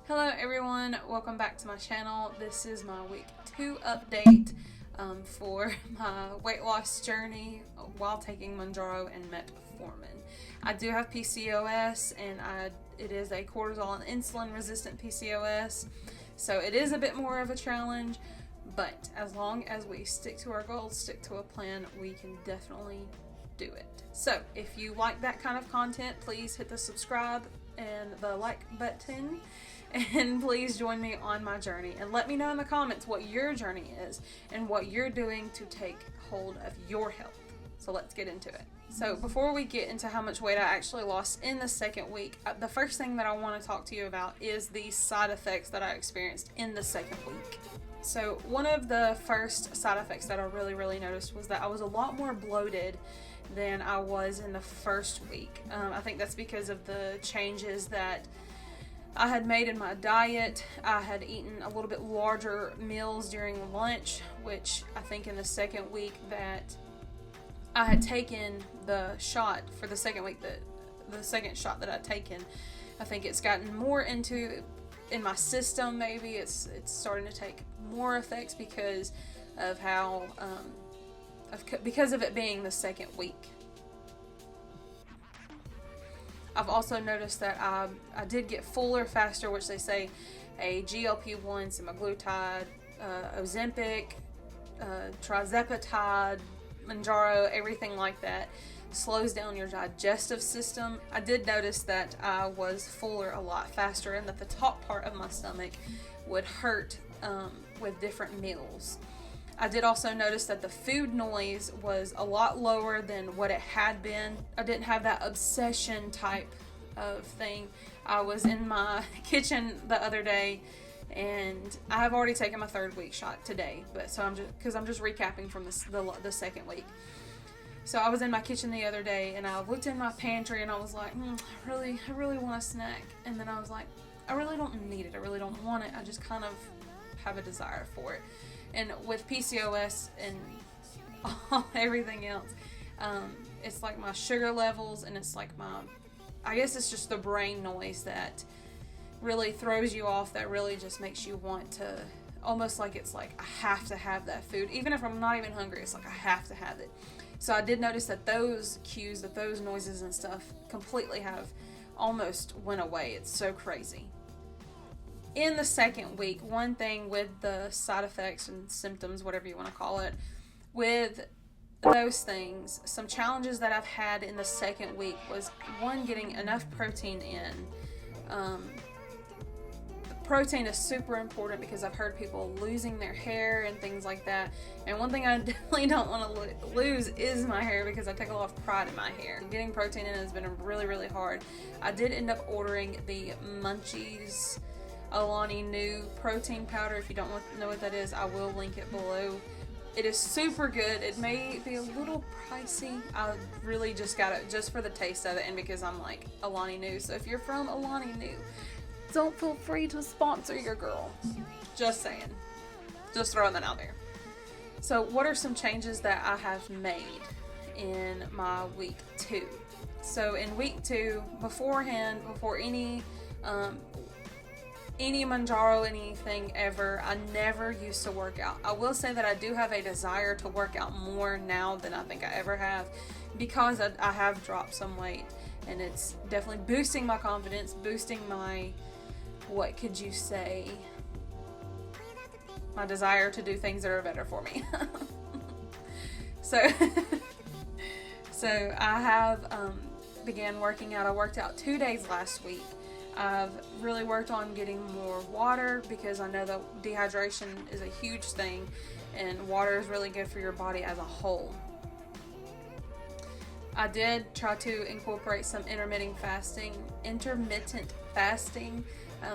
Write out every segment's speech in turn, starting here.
Hello everyone, welcome back to my channel. This is my week 2 update for my weight loss journey while taking Mounjaro and metformin. I do have PCOS and it is a cortisol and insulin resistant PCOS, so it is a bit more of a challenge, but as long as we stick to our goals, stick to a plan, we can definitely do it. So if you like that kind of content, please hit the subscribe and the like button, and please join me on my journey and let me know in the comments what your journey is and what you're doing to take hold of your health. So let's get into it. So before we get into how much weight I actually lost in the second week, the first thing that I want to talk to you about is the side effects that I experienced in the second week. So one of the first side effects that I really noticed was that I was a lot more bloated than I was in the first week. I think that's because of the changes that I had made in my diet. I had eaten a little bit larger meals during lunch, which I think in the second week that I had taken the shot for the second week, the second shot that I'd taken, I think it's gotten more in my system. Maybe it's starting to take more effects because of how because of it being the second week. I've also noticed that I did get fuller faster, which they say a GLP-1, semaglutide, ozempic, trizepatide, Mounjaro, everything like that slows down your digestive system. I did notice that I was fuller a lot faster and that the top part of my stomach would hurt with different meals. I did also notice that the food noise was a lot lower than what it had been. I didn't have that obsession type of thing. I was in my kitchen the other day, and I have already taken my third week shot today, but so I'm just recapping from the second week. So I was in my kitchen the other day, and I looked in my pantry, and I was like, I really want a snack. And then I was like, I really don't need it. I really don't want it. I just kind of have a desire for it. And with PCOS and everything else, it's like my sugar levels, and it's like I guess it's just the brain noise that really throws you off, that really just makes you want to, almost like it's like I have to have that food. Even if I'm not even hungry, it's like I have to have it. So I did notice that those cues, that those noises and stuff completely have almost went away. It's so crazy. In the second week, one thing with the side effects and symptoms, whatever you want to call it, with those things, some challenges that I've had in the second week was, one, getting enough protein in. Protein is super important because I've heard people losing their hair and things like that. And one thing I definitely don't want to lose is my hair, because I take a lot of pride in my hair. Getting protein in has been really hard. I did end up ordering the Munchies Alani Nu protein powder. If you don't know what that is, I will link it below. It is super good. It may be a little pricey. I really just got it just for the taste of it, and because I'm like Alani Nu. So if you're from Alani Nu, don't feel free to sponsor your girl. Just saying. Just throwing that out there. So what are some changes that I have made in my week 2? So in week 2, beforehand, before any Mounjaro, anything ever, I never used to work out. I will say that I do have a desire to work out more now than I think I ever have, because I have dropped some weight, and it's definitely boosting my confidence, boosting my, what could you say, my desire to do things that are better for me. So I have began working out. I worked out 2 days last week. I've really worked on getting more water, because I know that dehydration is a huge thing, and water is really good for your body as a whole. I did try to incorporate some intermittent fasting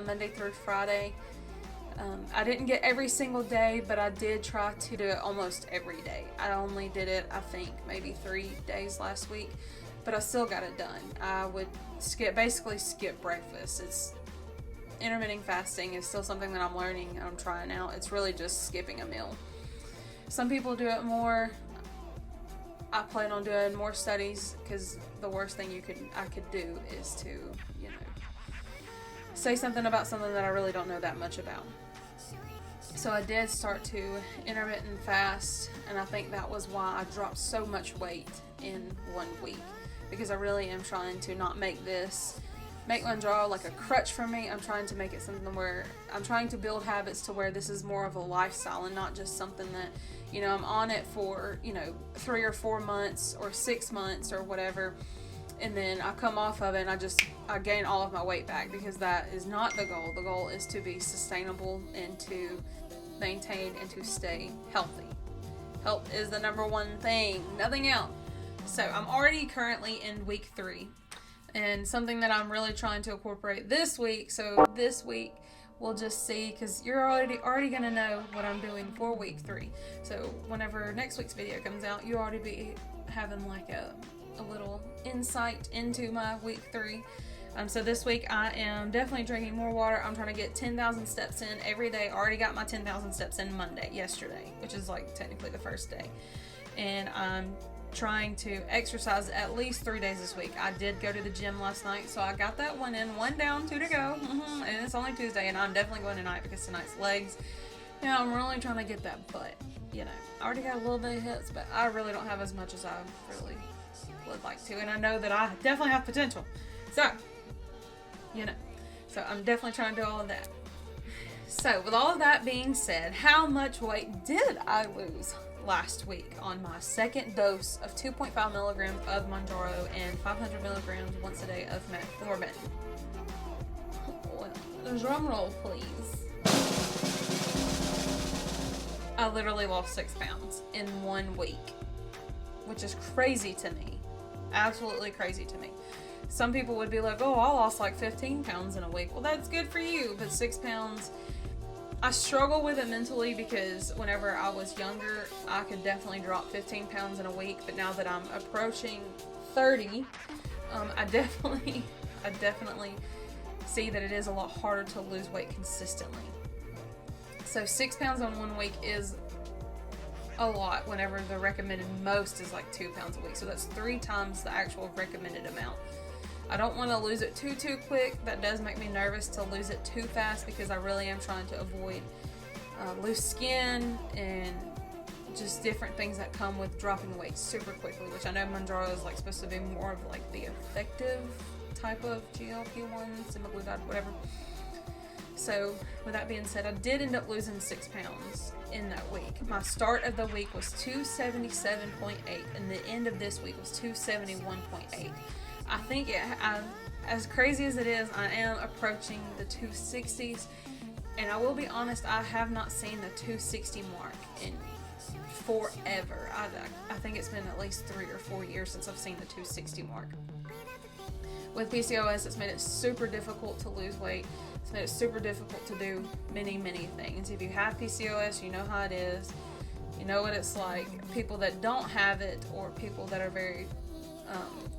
Monday through Friday. I didn't get every single day, but I did try to do it almost every day. I only did it, I think, maybe 3 days last week, but I still got it done. I would basically skip breakfast. Intermittent fasting is still something that I'm learning and I'm trying out. It's really just skipping a meal. Some people do it more. I plan on doing more studies, because the worst thing I could do is to, say something about something that I really don't know that much about. So I did start to intermittent fast, and I think that was why I dropped so much weight in 1 week, because I really am trying to not make Mounjaro like a crutch for me. I'm trying to make it something where I'm trying to build habits to where this is more of a lifestyle and not just something that, I'm on it for, 3 or 4 months or 6 months or whatever, and then I come off of it and I gain all of my weight back, because that is not the goal. The goal is to be sustainable and to maintain and to stay healthy. Health is the number one thing, nothing else. So I'm already currently in week 3, and something that I'm really trying to incorporate this week. So this week we'll just see, because you're already gonna know what I'm doing for week 3. So whenever next week's video comes out, you'll already be having like a little insight into my week 3. So this week I am definitely drinking more water. I'm trying to get 10,000 steps in every day. I already got my 10,000 steps in yesterday, which is like technically the first day. And I'm trying to exercise at least 3 days this week. I did go to the gym last night, so I got that one in, 1 down, 2 to go. And it's only Tuesday, and I'm definitely going tonight because tonight's legs. I'm really trying to get that butt. I already got a little bit of hips, but I really don't have as much as I really would like to. And I know that I definitely have potential. So, so I'm definitely trying to do all of that. So with all of that being said, how much weight did I lose last week on my second dose of 2.5 milligrams of Mounjaro and 500 milligrams once a day of metformin? Well, drum roll, please. I literally lost 6 pounds in 1 week, which is crazy to me. Absolutely crazy to me. Some people would be like, oh, I lost like 15 pounds in a week. Well, that's good for you, but 6 pounds, I struggle with it mentally, because whenever I was younger, I could definitely drop 15 pounds in a week, but now that I'm approaching 30, I definitely see that it is a lot harder to lose weight consistently. So 6 pounds in 1 week is a lot, whenever the recommended most is like 2 pounds a week. So that's 3 times the actual recommended amount. I don't want to lose it too quick. That does make me nervous to lose it too fast, because I really am trying to avoid loose skin and just different things that come with dropping weight super quickly, which I know Mounjaro is like supposed to be more of like the effective type of GLP-1, semaglutide, whatever. So with that being said, I did end up losing 6 pounds in that week. My start of the week was 277.8, and the end of this week was 271.8. I think as crazy as it is, I am approaching the 260s, and I will be honest, I have not seen the 260 mark in forever. I think it's been at least 3 or 4 years since I've seen the 260 mark. With PCOS, it's made it super difficult to lose weight. It's made it super difficult to do many things. If you have PCOS, you know how it is. You know what it's like. People that don't have it, or people that are very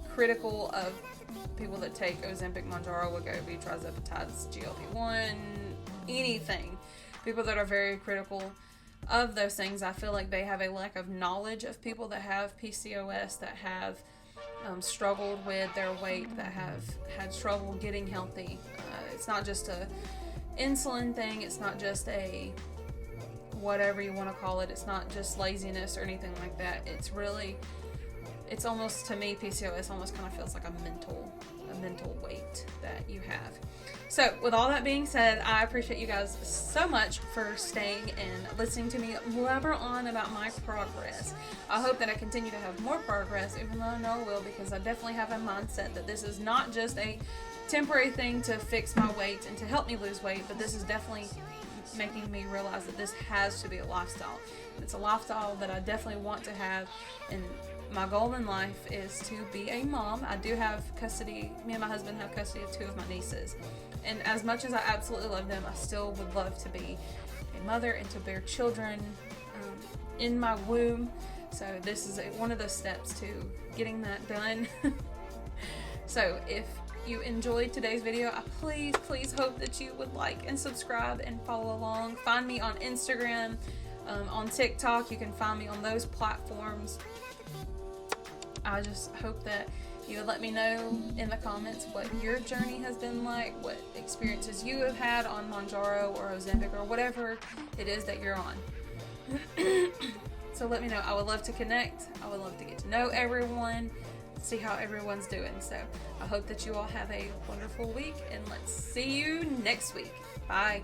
critical of people that take Ozempic, Mounjaro, wegovy, trizepatides, GLP-1, anything. People that are very critical of those things, I feel like they have a lack of knowledge of people that have PCOS, that have struggled with their weight, that have had trouble getting healthy. It's not just a insulin thing. It's not just a whatever you want to call it. It's not just laziness or anything like that. It's almost, to me, PCOS almost kind of feels like a mental weight that you have. So with all that being said, I appreciate you guys so much for staying and listening to me blabber on about my progress. I hope that I continue to have more progress, even though I know I will, because I definitely have a mindset that this is not just a temporary thing to fix my weight and to help me lose weight, but this is definitely making me realize that this has to be a lifestyle. It's a lifestyle that I definitely want to have, and my goal in life is to be a mom. I do have custody, me and my husband have custody of 2 of my nieces. And as much as I absolutely love them, I still would love to be a mother and to bear children in my womb. So this is one of the steps to getting that done. So if you enjoyed today's video, I please hope that you would like and subscribe and follow along. Find me on Instagram, on TikTok. You can find me on those platforms. I just hope that you would let me know in the comments what your journey has been like, what experiences you have had on Mounjaro or Ozempic or whatever it is that you're on. So let me know. I would love to connect. I would love to get to know everyone, see how everyone's doing. So I hope that you all have a wonderful week, and let's see you next week. Bye.